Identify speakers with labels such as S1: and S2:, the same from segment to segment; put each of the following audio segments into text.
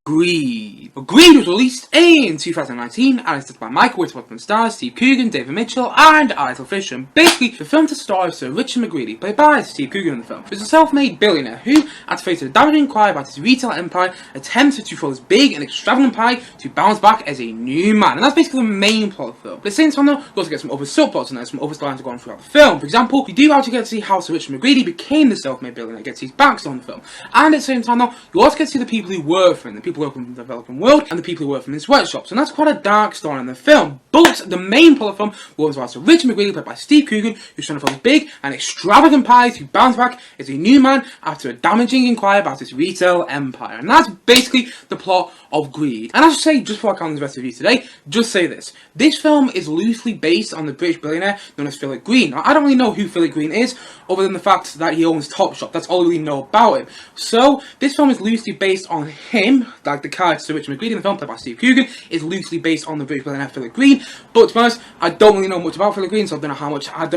S1: McGreedy was released in 2019 and it's directed by Winterbottom stars Steve Coogan, David Mitchell and Isla Fisher. And basically, the film to star Sir Richard McGreedy, played by Steve Coogan in the film, is a self-made billionaire who, after facing a damaging inquiry about his retail empire, attempts to throw his big and extravagant pie to bounce back as a new man. And that's basically the main plot of the film. But at the same time though, you also get some other subplots and there's some other storylines going throughout the film. For example, you do actually get to see how Sir Richard McGreedy became the self-made billionaire, gets his backstory in the film. And at the same time though, you also get to see the people who work for him, the people who work from the developing world, and the people who work from his sweatshops. And that's quite a dark story in the film. But the main plot of the film was about Sir Richard McGreedy, played by Steve Coogan, who's trying to find his big and extravagant pie to bounce back as a new man after a damaging inquiry about his retail empire. And that's basically the plot of Greed. And I should say, just before I come to the rest of you today, just say this. This film is loosely based on the British billionaire known as Philip Green. Now, I don't really know who Philip Green is, other than the fact that he owns Topshop. That's all I really know about him. So, this film is loosely based on him, like the character Sir Richard McGreedy in the film, played by Steve Coogan, is loosely based on the British billionaire Philip Green. But to be honest, I don't really know much about Philip Green, so I don't know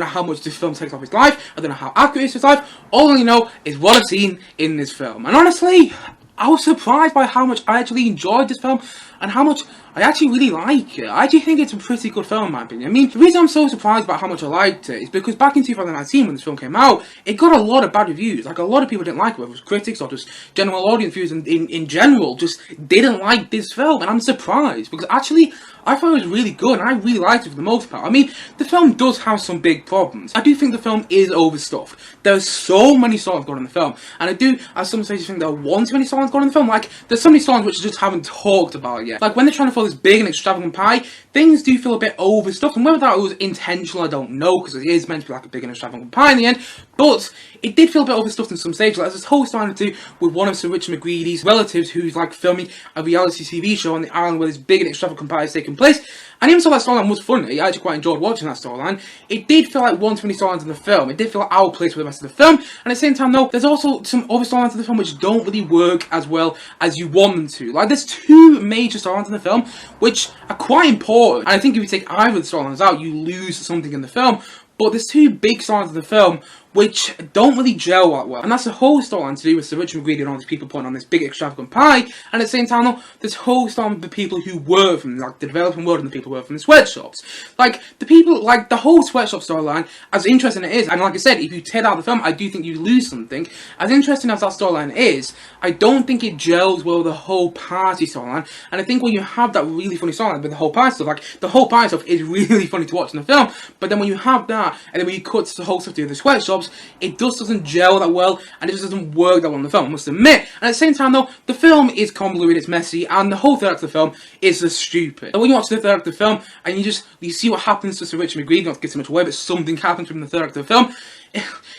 S1: how much this film takes off his life. I don't know how accurate it is to his life. All I really know is what I've seen in this film. And honestly, I was surprised by how much I actually enjoyed this film and how much I actually really like it. I actually think it's a pretty good film in my opinion. I mean, the reason I'm so surprised about how much I liked it is because back in 2019 when this film came out, it got a lot of bad reviews. Like, a lot of people didn't like it, whether it was critics or just general audience views in general, just didn't like this film. And I'm surprised because actually, I thought it was really good and I really liked it for the most part. I mean, the film does have some big problems. I do think the film is overstuffed. There's so many songs going on in the film. And I do, at some stages, think there are one too many songs going on in the film. Like, there's so many songs which I just haven't talked about yet. Like, when they're trying to follow this big and extravagant pie, things do feel a bit overstuffed. And whether that was intentional, I don't know, because it is meant to be like a big and extravagant pie in the end. But it did feel a bit overstuffed in some stages. Like, there's this whole story to do with one of Sir Richard McGreedy's relatives who's like filming a reality TV show on the island where this big and extravagant pie is taking place. And even though that storyline was funny, I actually quite enjoyed watching that storyline, it did feel like one too many storylines in the film. It did feel like out of place with the rest of the film. And at the same time though, there's also some other storylines in the film which don't really work as well as you want them to. Like, there's two major storylines in the film which are quite important. And I think if you take either of the storylines out, you lose something in the film. But there's two big storylines in the film which don't really gel that well. And that's the whole storyline to do with Sir Richard McGreedy and all these people putting on this big extravagant pie. And at the same time though, this whole storyline with the people who work from, like, the developing world and the people who work from the sweatshops. Like, the people, like, the whole sweatshop storyline, as interesting as it is, and like I said, if you take out the film, I do think you lose something. As interesting as that storyline is, I don't think it gels well with the whole party storyline. And I think when you have that really funny storyline with the whole party stuff, like, the whole party stuff is really funny to watch in the film, but then when you have that, and then when you cut to the whole stuff to the sweatshops, it just doesn't gel that well, and it just doesn't work that well in the film, I must admit. And at the same time though, the film is convoluted, it's messy, and the whole third act of the film is just stupid. And when you watch the third act of the film, and you see what happens to Sir Richard McGreedy, not to give too much away, but something happens from the third act of the film,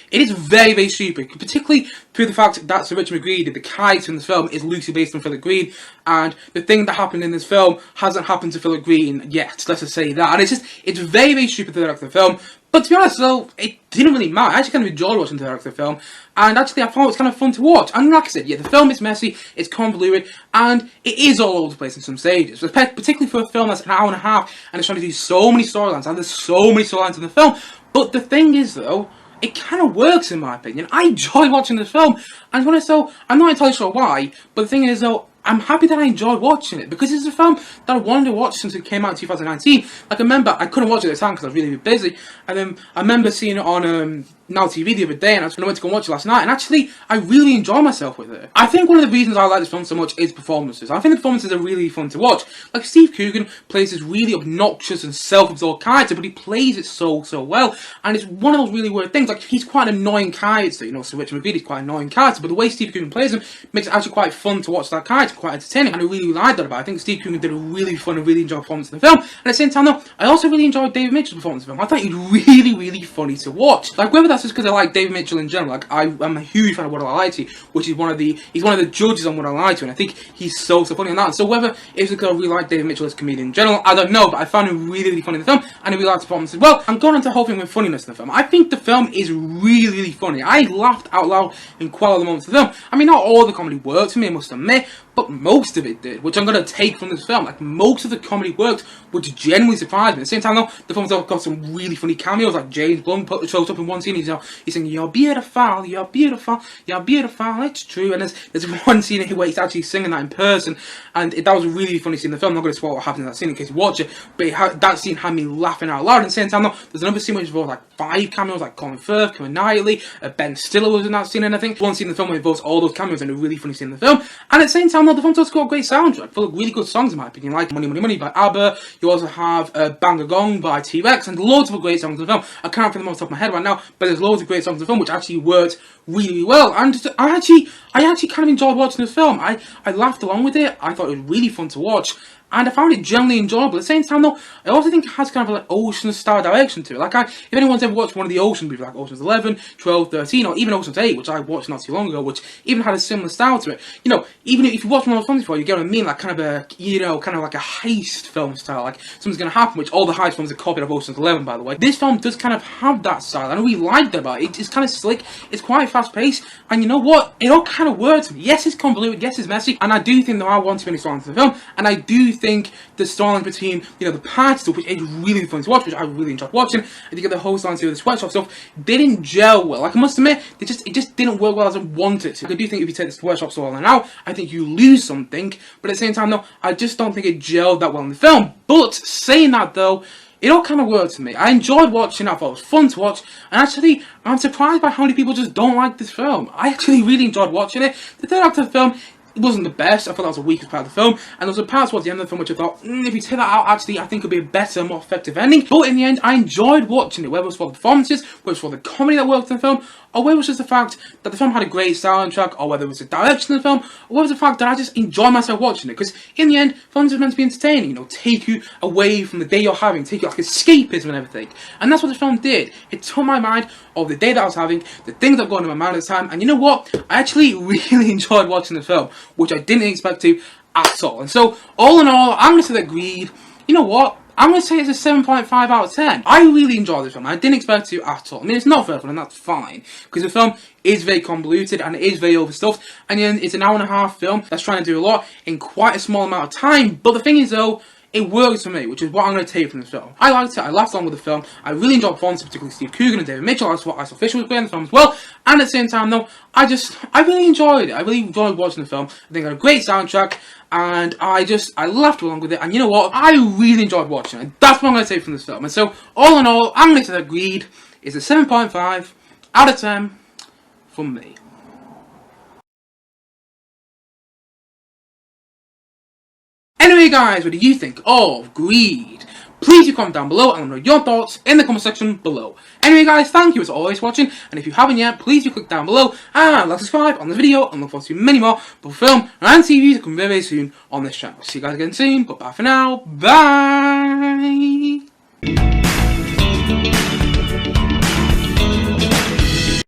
S1: it is very, very stupid, particularly through the fact that Sir Richard McGreedy, the character in this film, is loosely based on Philip Green, and the thing that happened in this film hasn't happened to Philip Green yet, let's just say that. And it's very, very stupid third act of the film. But to be honest though, it didn't really matter. I actually kind of enjoyed watching the third act of the film, and actually I thought it was kind of fun to watch. And like I said, yeah, the film is messy, it's convoluted, and it is all over the place in some stages. Particularly for a film that's an hour and a half, and it's trying to do so many storylines, and there's so many storylines in the film. But the thing is though, it kind of works in my opinion. I enjoy watching this film, and when I so I'm not entirely sure why, but the thing is though, I'm happy that I enjoyed watching it, because it's a film that I wanted to watch since it came out in 2019. Like, I remember, I couldn't watch it at the time because I was really, really busy, and then I remember seeing it on Now TV the other day, and I went to go watch it last night, and actually, I really enjoyed myself with it. I think one of the reasons I like this film so much is performances. I think the performances are really fun to watch. Like, Steve Coogan plays this really obnoxious and self-absorbed character, but he plays it so, so well, and it's one of those really weird things. Like, he's quite an annoying character, you know, Sir Richard McGreedy's quite an annoying character, but the way Steve Coogan plays him makes it actually quite fun to watch that character, quite entertaining, and I really like that about it. I think Steve Coogan did a really fun and really enjoyable performance in the film, and at the same time though, I also really enjoyed David Mitchell's performance in the film. I thought he was really, really funny to watch. Like, whether that's just because I like David Mitchell in general, like, I'm a huge fan of What I Lie To, which is he's one of the judges on What I Lie To, and I think he's so funny on that. And so whether it's because I really like David Mitchell as a comedian in general, I don't know, but I found him really, really funny in the film, and I really liked the performance as well. I'm going into the whole thing with funniness in the film. I think the film is really, really funny. I laughed out loud in quite a lot of the moments of the film. I mean, not all the comedy worked for me, I must admit, but most of it did, which I'm going to take from this film. Like, most of the comedy worked, which genuinely surprised me. At the same time though, the film's got some really funny cameos, like James Blunt shows up in one scene, he's he's singing, you're beautiful, you're beautiful, you're beautiful, it's true. And there's one scene here where he's actually singing that in person, and that was a really funny scene in the film. I'm not going to spoil what happens in that scene in case you watch it, but that scene had me laughing out loud. And at the same time, though, there's another scene which involves like 5 cameos, like Colin Firth, Keira Knightley, Ben Stiller was in that scene, and I think one scene in the film where involves all those cameos and a really funny scene in the film. And at the same time, though, the film does got a great soundtrack full of really good songs in my opinion, like Money Money Money by ABBA. You also have Bang a Gong by T-Rex, and loads of great songs in the film. I can't think them off the top of my head right now, but there's loads of great songs in the film which actually worked really well. And I actually kind of enjoyed watching this film. I laughed along with it. I thought it was really fun to watch, and I found it generally enjoyable. At the same time, though, I also think it has kind of like Ocean's style direction to it. Like, if anyone's ever watched one of the Ocean movies, like Ocean's 11, 12, 13, or even Ocean's 8, which I watched not too long ago, which even had a similar style to it. You know, even if you watch one of those films before, you get what I mean, like kind of a, you know, kind of like a heist film style, like something's going to happen, which all the heist films are copied of Ocean's 11, by the way. This film does kind of have that style, and I really like that about it. It's kind of slick, it's quite fast paced, and you know what? It all kind of works. Yes, it's convoluted, yes, it's messy, and I do think there are one too many storylines in the film, and I do think the storyline between, you know, the party stuff, which is really fun to watch, which I really enjoyed watching, and you get the whole storyline to the sweatshop stuff, didn't gel well. Like, I must admit, it just didn't work well as I wanted to. Like, I do think if you take the sweatshop storyline out, I think you lose something, but at the same time, though, I just don't think it gelled that well in the film. But, saying that, though, it all kind of worked for me. I enjoyed watching it, I thought it was fun to watch, and actually, I'm surprised by how many people just don't like this film. I actually really enjoyed watching it. The third act of the film, it wasn't the best. I thought that was the weakest part of the film, and there was a part towards the end of the film which I thought, if you take that out, actually, I think it would be a better, more effective ending. But in the end, I enjoyed watching it, whether it was for the performances, whether it was for the comedy that worked in the film, or whether it was just the fact that the film had a great soundtrack, or whether it was the direction of the film, or whether it was the fact that I just enjoyed myself watching it. Because in the end, films are meant to be entertaining, you know, take you away from the day you're having, take you like escapism and everything. And that's what the film did. It took my mind of the day that I was having, the things that were going on in my mind at the time, and you know what? I actually really enjoyed watching the film, which I didn't expect to at all. And so, all in all, I'm going to say that agreed. You know what? I'm going to say it's a 7.5 out of 10. I really enjoyed this film. I didn't expect to at all. I mean, it's not very fun, and that's fine. Because the film is very convoluted, and it is very overstuffed. And then it's an hour and a half film that's trying to do a lot in quite a small amount of time. But the thing is, though, it works for me, which is what I'm going to take from this film. I liked it, I laughed along with the film, I really enjoyed performances, particularly Steve Coogan and David Mitchell. I thought Isla Fisher was great in the film as well, and at the same time though, I really enjoyed it. I really enjoyed watching the film. I think it had a great soundtrack, and I laughed along with it, and you know what, I really enjoyed watching it. That's what I'm going to take from this film. And so, all in all, I'm going to say that agreed, it's a 7.5 out of 10 from me. Anyway guys, what do you think of Greed? Please do comment down below and let me know your thoughts in the comment section below. Anyway guys, thank you as always for watching, and if you haven't yet, please do click down below and like subscribe on this video, and look forward to many more both film and TV to come very soon on this channel. See you guys again soon, but bye for now, bye!